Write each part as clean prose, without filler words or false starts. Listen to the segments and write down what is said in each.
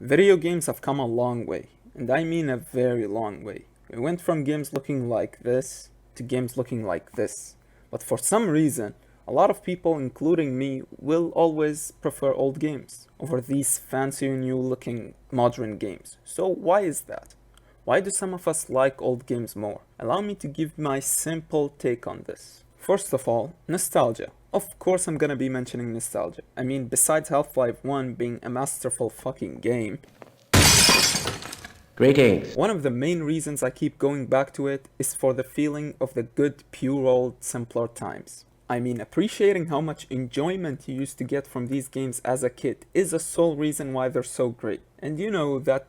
Video games have come a long way, and I mean a very long way. We went from games looking like this to games looking like this. But for some reason, a lot of people, including me, will always prefer old games over these fancy new looking modern games. So why is that? Why do some of us like old games more? Allow me to give my simple take on this. First of all, nostalgia. Of course I'm gonna be mentioning nostalgia. I mean, besides Half-Life 1 being a masterful fucking game, Greetings. one of the main reasons I keep going back to it is for the feeling of the good, pure old, simpler times. I mean, appreciating how much enjoyment you used to get from these games as a kid is the sole reason why they're so great. And you know, that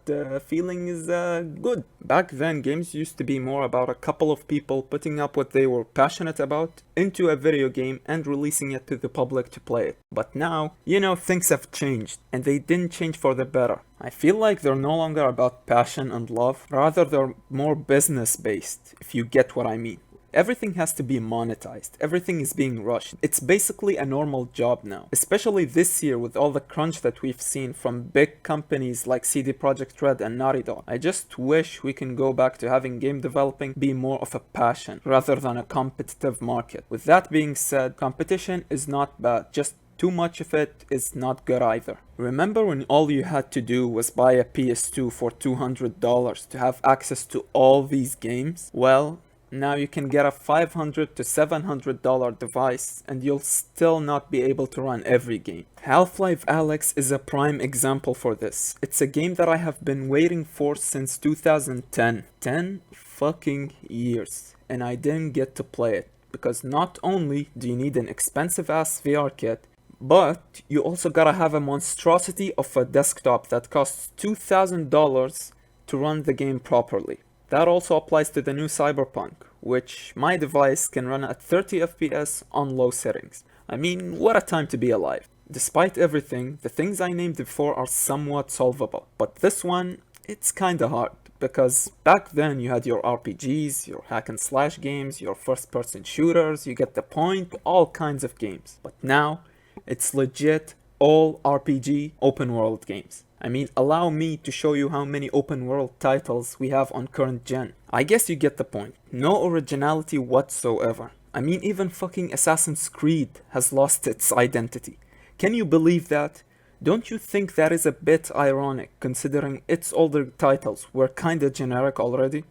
feeling is good. Back then, games used to be more about a couple of people putting up what they were passionate about into a video game and releasing it to the public to play it. But now, you know, things have changed, and they didn't change for the better. I feel like they're no longer about passion and love, rather they're more business based, if you get what I mean. Everything has to be monetized. Everything is being rushed. It's basically a normal job now. Especially this year with all the crunch that we've seen from big companies like CD Projekt Red and Naughty Dog. I just wish we can go back to having game developing be more of a passion rather than a competitive market. With that being said, competition is not bad. Just too much of it is not good either. Remember when all you had to do was buy a PS2 for $200 to have access to all these games? Well, now you can get a $500 to $700 device and you'll still not be able to run every game. Half-Life Alyx is a prime example for this. It's a game that I have been waiting for since 2010. 10 fucking years. And I didn't get to play it. Because not only do you need an expensive ass VR kit, but you also gotta have a monstrosity of a desktop that costs $2,000 to run the game properly. That also applies to the new Cyberpunk, which my device can run at 30 FPS on low settings. I mean, what a time to be alive. Despite everything, the things I named before are somewhat solvable. But this one, it's kinda hard. Because back then you had your RPGs, your hack and slash games, your first person shooters, you get the point, all kinds of games. But now, it's legit all RPG open world games. I mean, allow me to show you how many open world titles we have on current gen. I guess you get the point. No originality whatsoever. I mean, even fucking Assassin's Creed has lost its identity. Can you believe that? Don't you think that is a bit ironic, considering its older titles were kinda generic already?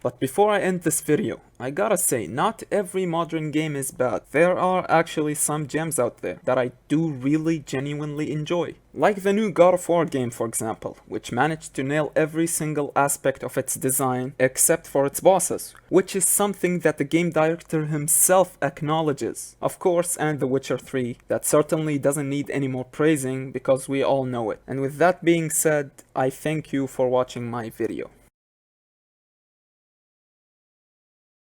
But before I end this video, I gotta say, not every modern game is bad. There are actually some gems out there that I do really genuinely enjoy. Like the new God of War game, for example, which managed to nail every single aspect of its design except for its bosses, which is something that the game director himself acknowledges. Of course, and The Witcher 3, that certainly doesn't need any more praising because we all know it. And with that being said, I thank you for watching my video.